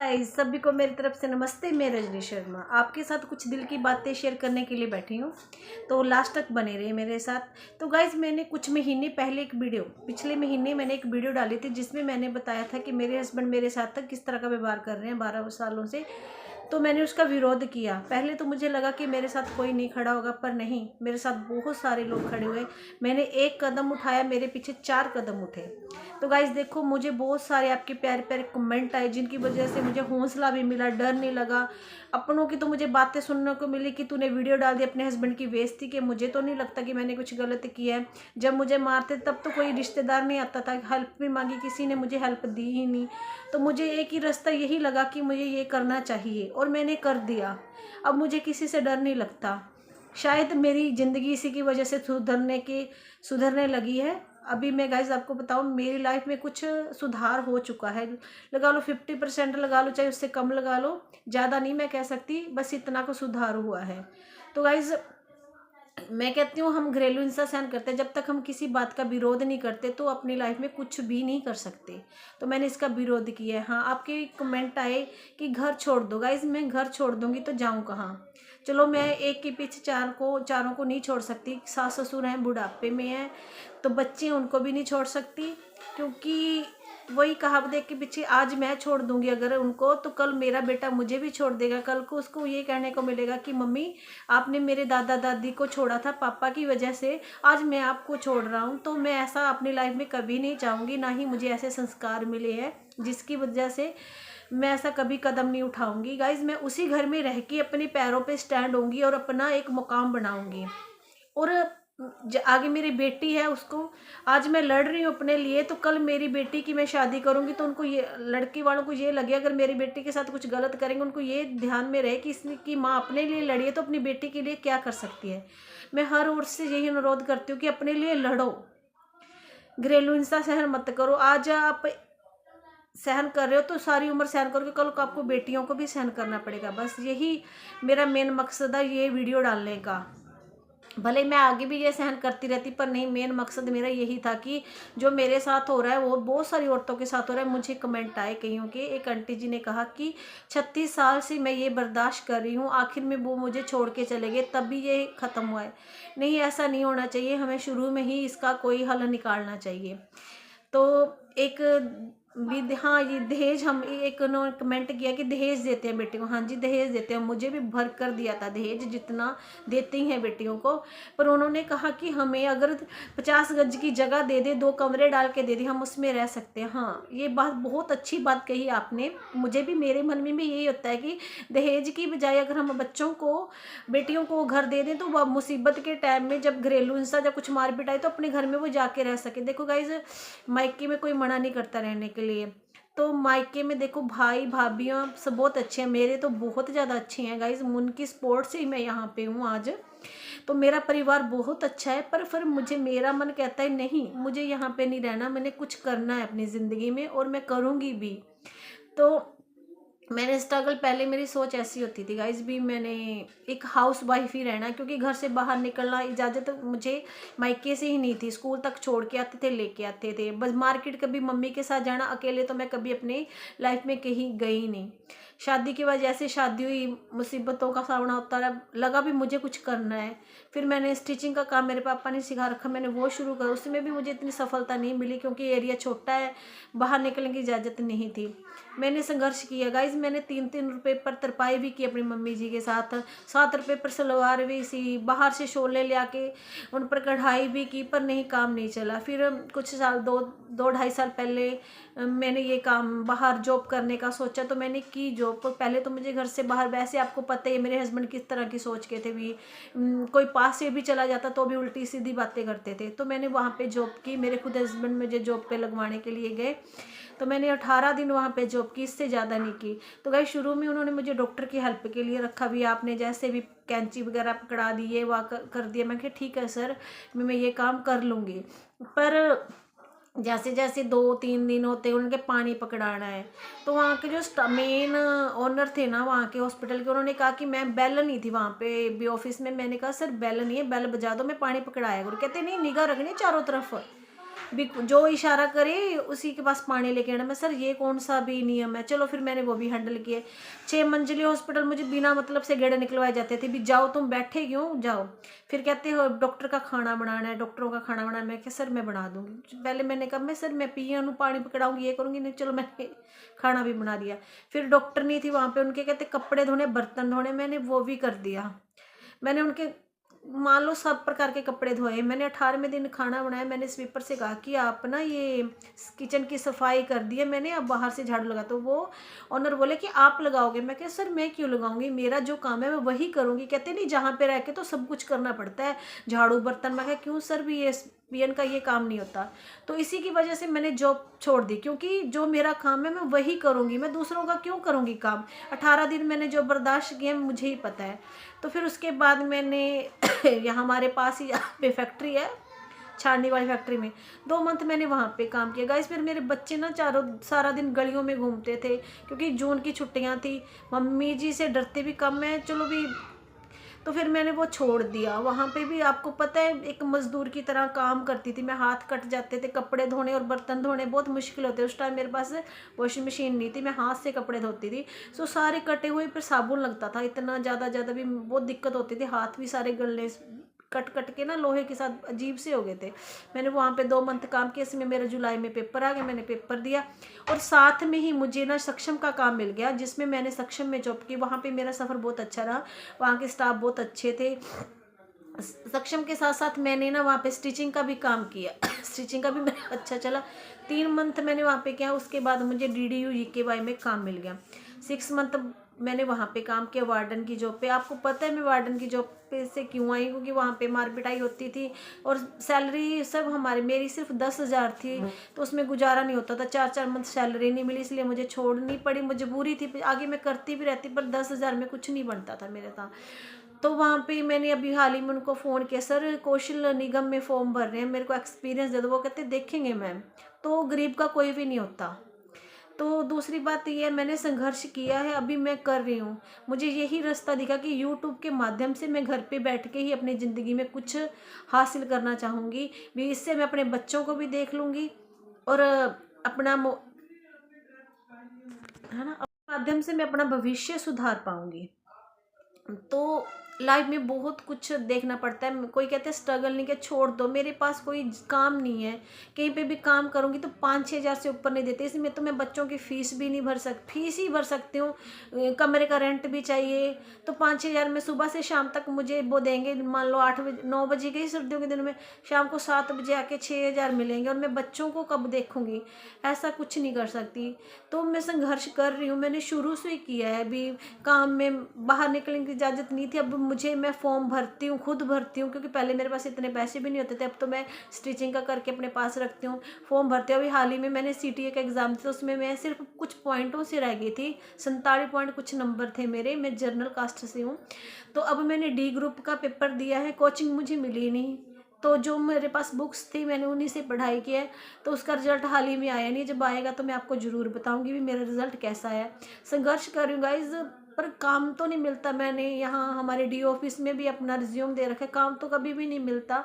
Guys सभी को मेरी तरफ से नमस्ते। मैं रजनी शर्मा आपके साथ कुछ दिल की बातें शेयर करने के लिए बैठी हूँ, तो लास्ट तक बने रहिए मेरे साथ। तो गाइस मैंने कुछ महीने पहले पिछले महीने मैंने एक वीडियो डाली थी जिसमें मैंने बताया था कि मेरे हस्बैंड मेरे साथ किस तरह का व्यवहार कर रहे हैं 12 सालों से। तो मैंने उसका विरोध किया। पहले तो मुझे लगा कि मेरे साथ कोई नहीं खड़ा होगा, पर नहीं, मेरे साथ बहुत सारे लोग खड़े हुए। मैंने एक कदम उठाया, मेरे पीछे 4 कदम उठे। तो गाइज देखो, मुझे बहुत सारे आपके प्यारे प्यारे कमेंट आए जिनकी वजह से मुझे हौसला भी मिला, डर नहीं लगा। अपनों की तो मुझे बातें सुनने को मिली कि तूने वीडियो डाल दी अपने हस्बैंड की बेइज्जती के। मुझे तो नहीं लगता कि मैंने कुछ गलत किया है। जब मुझे मारते तब तो कोई रिश्तेदार नहीं आता था, हेल्प भी मांगी, किसी ने मुझे हेल्प दी ही नहीं। तो मुझे एक ही रास्ता यही लगा कि मुझे ये करना चाहिए और मैंने कर दिया। अब मुझे किसी से डर नहीं लगता। शायद मेरी ज़िंदगी इसी की वजह से सुधरने लगी है। अभी मैं गाइज आपको बताऊं, मेरी लाइफ में कुछ सुधार हो चुका है। लगा लो 50% लगा लो, चाहे उससे कम लगा लो, ज़्यादा नहीं मैं कह सकती, बस इतना को सुधार हुआ है। तो गाइज मैं कहती हूँ, हम घरेलू हिंसा सहन करते हैं, जब तक हम किसी बात का विरोध नहीं करते तो अपनी लाइफ में कुछ भी नहीं कर सकते। तो मैंने इसका विरोध किया है। हाँ, आपके कमेंट आए कि घर छोड़ दो। गाइज मैं घर छोड़ दूंगी तो जाऊँ कहाँ? चलो, मैं एक के पीछे चारों को नहीं छोड़ सकती। सास ससुर हैं, बुढ़ापे में हैं, तो बच्चे हैं, उनको भी नहीं छोड़ सकती। क्योंकि वही कहावत है कि पीछे आज मैं छोड़ दूंगी अगर उनको, तो कल मेरा बेटा मुझे भी छोड़ देगा। कल को उसको ये कहने को मिलेगा कि मम्मी, आपने मेरे दादा दादी को छोड़ा था पापा की वजह से, आज मैं आपको छोड़ रहा हूँ। तो मैं ऐसा अपनी लाइफ में कभी नहीं चाहूँगी, ना ही मुझे ऐसे संस्कार मिले हैं जिसकी वजह से मैं ऐसा कभी कदम नहीं उठाऊंगी। गाइज मैं उसी घर में रह के अपने पैरों पे स्टैंड होंगी और अपना एक मुकाम बनाऊंगी। और आगे मेरी बेटी है, उसको आज मैं लड़ रही हूँ अपने लिए, तो कल मेरी बेटी की मैं शादी करूंगी तो उनको ये, लड़की वालों को ये लगे अगर मेरी बेटी के साथ कुछ गलत करेंगे, उनको ये ध्यान में रहे कि इसकी माँ अपने लिए लड़ी है तो अपनी बेटी के लिए क्या कर सकती है। मैं हर ओर से यही अनुरोध करती हूँ कि अपने लिए लड़ो, घरेलू हिंसा सहन मत करो। आज आप सहन कर रहे हो तो सारी उम्र सहन करोगे, कल को आपको बेटियों को भी सहन करना पड़ेगा। बस यही मेरा मेन मकसद है ये वीडियो डालने का। भले मैं आगे भी ये सहन करती रहती, पर नहीं, मेन मकसद मेरा यही था कि जो मेरे साथ हो रहा है वो बहुत सारी औरतों के साथ हो रहा है। मुझे कमेंट आए कईयों के, एक आंटी जी ने कहा कि 36 साल से मैं ये बर्दाश्त कर रही हूँ, आखिर में वो मुझे छोड़ के चले गए तब भी ये ख़त्म हुआ है। नहीं, ऐसा नहीं होना चाहिए, हमें शुरू में ही इसका कोई हल निकालना चाहिए। तो एक हाँ, ये दहेज, हम एक उन्होंने कमेंट किया कि दहेज देते हैं बेटी को। हाँ जी, दहेज देते हैं, मुझे भी भर कर दिया था दहेज जितना देती हैं बेटियों को। पर उन्होंने कहा कि हमें अगर 50 गज की जगह दे दे, 2 कमरे डाल के दे दे, हम उसमें रह सकते हैं। हाँ, ये बात बहुत अच्छी बात कही आपने। मुझे भी, मेरे मन में भी यही होता है कि दहेज की बजाय अगर हम बच्चों को, बेटियों को घर दे दें, तो वह मुसीबत के टाइम में जब घरेलू हिंसा, जब कुछ मार पिटाई, तो अपने घर में वो जाके रह सके। देखो गाइज, मायके में कोई मना नहीं करता रहने के लिए। तो मायके में देखो, भाई भाभियाँ सब बहुत अच्छे हैं, मेरे तो बहुत ज़्यादा अच्छे हैं गाइज। उनकी सपोर्ट से ही मैं यहाँ पे हूँ आज। तो मेरा परिवार बहुत अच्छा है, पर फिर मुझे, मेरा मन कहता है नहीं, मुझे यहाँ पे नहीं रहना, मैंने कुछ करना है अपनी ज़िंदगी में और मैं करूँगी भी। तो मैंने स्ट्रगल, पहले मेरी सोच ऐसी होती थी गाइज भी, मैंने एक हाउस वाइफ ही रहना, क्योंकि घर से बाहर निकलना इजाज़त मुझे मायके से ही नहीं थी। स्कूल तक छोड़ के आते थे, लेके आते थे बस। मार्केट कभी मम्मी के साथ जाना, अकेले तो मैं कभी अपनी लाइफ में कहीं गई नहीं। शादी के बाद जैसे शादी हुई, मुसीबतों का सामना होता रहा, लगा भी मुझे कुछ करना है। फिर मैंने स्टिचिंग का काम, मेरे पापा ने सिखा रखा, मैंने वो शुरू करा। उसमें भी मुझे इतनी सफलता नहीं मिली क्योंकि एरिया छोटा है, बाहर निकलने की इजाज़त नहीं थी। मैंने संघर्ष किया गाइज, मैंने 3-3 रुपए पर तरपाई भी की अपनी मम्मी जी के साथ, 7 रुपए पर सलवार भी सी, बाहर से शोले ले आके उन पर कढ़ाई भी की, पर नहीं, काम नहीं चला। फिर कुछ साल, 2-2.5 साल पहले मैंने ये काम बाहर जॉब करने का सोचा, तो मैंने की जॉब। पहले तो मुझे घर से बाहर, वैसे आपको पता है मेरे हस्बैंड किस तरह की सोच के थे भी, कोई पास से भी चला जाता तो भी उल्टी सीधी बातें करते थे। तो मैंने वहाँ पे जॉब की, मेरे खुद हस्बैंड मुझे जॉब पे लगवाने के लिए गए, तो मैंने 18 दिन वहाँ पे जॉब की, इससे ज़्यादा नहीं की। तो गाइस शुरू में उन्होंने मुझे डॉक्टर की हेल्प के लिए रखा भी, आपने जैसे भी कैंची वगैरह पकड़ा दी, ये वह कर दिया। मैं कहा ठीक है सर, मैं ये काम कर लूँगी। पर जैसे जैसे 2-3 दिन होते उनके पानी पकड़ाना है, तो वहाँ के जो मेन ओनर थे ना वहाँ के हॉस्पिटल के, उन्होंने कहा कि मैं, बेल नहीं थी वहाँ पे भी ऑफिस में। मैंने कहा सर बेल नहीं है, बेल बजा दो, मैं पानी पकड़ाया करूँ। कहते नहीं, निगाह रखनी चारों तरफ। भी जो इशारा करे उसी के पास पानी लेके आना। मैं सर ये कौन सा भी नियम है। चलो फिर मैंने वो भी हैंडल किए। 6 मंजिली हॉस्पिटल मुझे बिना मतलब से गेड़े निकलवाए जाते थे, भी जाओ तुम बैठे क्यों जाओ। फिर कहते हो डॉक्टर का खाना बनाना है, डॉक्टरों का खाना बनाना है। मैं क्या सर मैं बना दूंगी। पहले मैंने कहा मैं सर मैं पियन पानी पकड़ाऊंगी ये करूंगी, नहीं चलो मैंने खाना भी बना दिया। फिर डॉक्टर नहीं थी वहाँ पे, उनके कहते कपड़े धोने बर्तन धोने, मैंने वो भी कर दिया। मैंने उनके मान लो सब प्रकार के कपड़े धोए। मैंने 18वें दिन खाना बनाया। मैंने स्वीपर से कहा कि आप ना ये किचन की सफाई कर दी है मैंने, अब बाहर से झाड़ू लगा। तो वो ऑनर बोले कि आप लगाओगे। मैं क्या सर मैं क्यों लगाऊंगी, मेरा जो काम है मैं वही करूंगी। कहते नहीं जहाँ पे रह के तो सब कुछ करना पड़ता है, झाड़ू बर्तन। मैं क्या क्यों सर भी ये पीएन का ये काम नहीं होता। तो इसी की वजह से मैंने जॉब छोड़ दी, क्योंकि जो मेरा काम है मैं वही करूंगी, मैं दूसरों का क्यों करूंगी काम। 18 दिन मैंने जो बर्दाश्त किए मुझे ही पता है। तो फिर उसके बाद मैंने यहाँ हमारे पास ही यहाँ पे फैक्ट्री है, छाड़ने वाली फैक्ट्री में 2 मंथ मैंने वहाँ पे काम किया। गाइस फिर मेरे बच्चे ना चारों सारा दिन गलियों में घूमते थे, क्योंकि जून की छुट्टियाँ थी। मम्मी जी से डरते भी कम है, चलो भी। तो फिर मैंने वो छोड़ दिया। वहाँ पे भी आपको पता है एक मजदूर की तरह काम करती थी मैं, हाथ कट जाते थे। कपड़े धोने और बर्तन धोने बहुत मुश्किल होते। उस टाइम मेरे पास वॉशिंग मशीन नहीं थी, मैं हाथ से कपड़े धोती थी। सो सारे कटे हुए पर साबुन लगता था, इतना ज़्यादा भी बहुत दिक्कत होती थी। हाथ भी सारे गलने कट कट के ना लोहे के साथ अजीब से हो गए थे। मैंने वहाँ पे 2 मंथ काम किया। इसमें मेरा जुलाई में पेपर आ गया, मैंने पेपर दिया। और साथ में ही मुझे ना सक्षम का काम मिल गया, जिसमें मैंने सक्षम में जॉब की। वहाँ पे मेरा सफ़र बहुत अच्छा रहा, वहाँ के स्टाफ बहुत अच्छे थे। सक्षम के साथ साथ मैंने ना वहाँ पे स्टिचिंग का भी काम किया। स्टिचिंग का भी मेरा अच्छा चला। 3 मंथ मैंने वहाँ पे किया। उसके बाद मुझे DDU UKY में काम मिल गया। 6 मंथ मैंने वहाँ पे काम किया वार्डन की जॉब पे। आपको पता है मैं वार्डन की जॉब पे से क्यों आई, क्योंकि वहाँ पे मार पिटाई होती थी और सैलरी सब मेरी सिर्फ 10,000 थी। तो उसमें गुजारा नहीं होता था। 4-4 मंथ सैलरी नहीं मिली, इसलिए मुझे छोड़नी पड़ी। मजबूरी थी, आगे मैं करती भी रहती पर 10,000 में कुछ नहीं बनता था मेरे साथ। तो वहाँ पे मैंने अभी हाल ही में उनको फ़ोन किया, सर कौशल निगम में फॉर्म भर रहे हैं, मेरे को एक्सपीरियंस दे दो। वो कहते देखेंगे मैम। तो गरीब का कोई भी नहीं होता। तो दूसरी बात ये है, मैंने संघर्ष किया है, अभी मैं कर रही हूँ। मुझे यही रास्ता दिखा कि यूट्यूब के माध्यम से मैं घर पे बैठ के ही अपनी ज़िंदगी में कुछ हासिल करना चाहूँगी भी। इससे मैं अपने बच्चों को भी देख लूँगी और अपना है ना, माध्यम से मैं अपना भविष्य सुधार पाऊँगी। तो लाइफ में बहुत कुछ देखना पड़ता है। कोई कहते हैं स्ट्रगल नहीं, किया छोड़ दो, मेरे पास कोई काम नहीं है। कहीं पे भी काम करूँगी तो 5-6 हज़ार से ऊपर नहीं देते। इसमें तो मैं बच्चों की फीस भी नहीं भर फीस ही भर सकती हूँ, कमरे का रेंट भी चाहिए। तो 5-6 हज़ार में सुबह से शाम तक मुझे वो देंगे। मान लो 8 बजे 9 बजे गई सर्दियों के दिन में, शाम को 7 बजे आके 6 हज़ार मिलेंगे। और मैं बच्चों को कब देखूँगी, ऐसा कुछ नहीं कर सकती। तो मैं संघर्ष कर रही हूँ, मैंने शुरू से ही किया है। अभी काम में बाहर निकलने की इजाज़त नहीं थी, अब मुझे मैं फॉर्म भरती हूँ, खुद भरती हूँ, क्योंकि पहले मेरे पास इतने पैसे भी नहीं होते थे। अब तो मैं स्टिचिंग का करके अपने पास रखती हूँ, फॉर्म भरती हूँ। अभी हाल ही में मैंने CTA का एग्ज़ाम था, उसमें मैं सिर्फ कुछ पॉइंटों से रह गई थी। 47 पॉइंट कुछ नंबर थे मेरे, मैं जनरल कास्ट से हूँ। तो अब मैंने D ग्रुप का पेपर दिया है। कोचिंग मुझे मिली नहीं, तो जो मेरे पास बुक्स थी मैंने उन्हीं से पढ़ाई की है। तो उसका रिजल्ट हाल ही में आया नहीं, जब आएगा तो मैं आपको ज़रूर बताऊंगी भी मेरा रिजल्ट कैसा है। संघर्ष कर रही हूँ गाइज, पर काम तो नहीं मिलता। मैंने यहाँ हमारे DO ऑफिस में भी अपना रिज्यूम दे रखा है, काम तो कभी भी नहीं मिलता।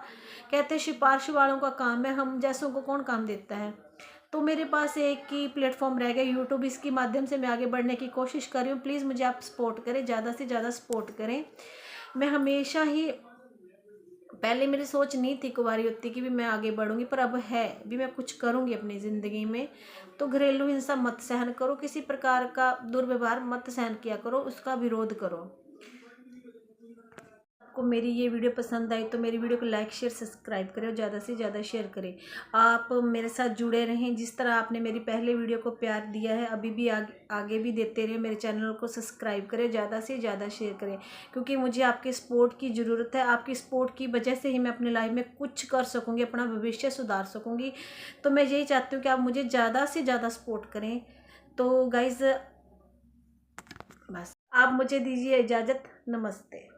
कहते सिफारिश वालों का काम है, हम जैसों को कौन काम देता है। तो मेरे पास एक ही प्लेटफॉर्म रह गया यूट्यूब, इसके माध्यम से मैं आगे बढ़ने की कोशिश कर रही हूँ। प्लीज़ मुझे आप सपोर्ट करें, ज़्यादा से ज़्यादा सपोर्ट करें। मैं हमेशा ही, पहले मेरी सोच नहीं थी कुंवारी होती कि भी मैं आगे बढ़ूंगी, पर अब है भी मैं कुछ करूंगी अपनी ज़िंदगी में। तो घरेलू हिंसा मत सहन करो, किसी प्रकार का दुर्व्यवहार मत सहन किया करो, उसका विरोध करो। आपको मेरी ये वीडियो पसंद आई तो मेरी वीडियो को लाइक शेयर सब्सक्राइब करें और ज़्यादा से ज़्यादा शेयर करें। आप मेरे साथ जुड़े रहें, जिस तरह आपने मेरी पहले वीडियो को प्यार दिया है अभी भी आगे भी देते रहें। मेरे चैनल को सब्सक्राइब करें, ज़्यादा से ज़्यादा शेयर करें, क्योंकि मुझे आपके सपोर्ट की ज़रूरत है। आपकी सपोर्ट की वजह से ही मैं अपने लाइफ में कुछ कर सकूँगी, अपना भविष्य सुधार सकूँगी। तो मैं यही चाहती हूँ कि आप मुझे ज़्यादा से ज़्यादा सपोर्ट करें। तो गाइज़ बस आप मुझे दीजिए इजाज़त, नमस्ते।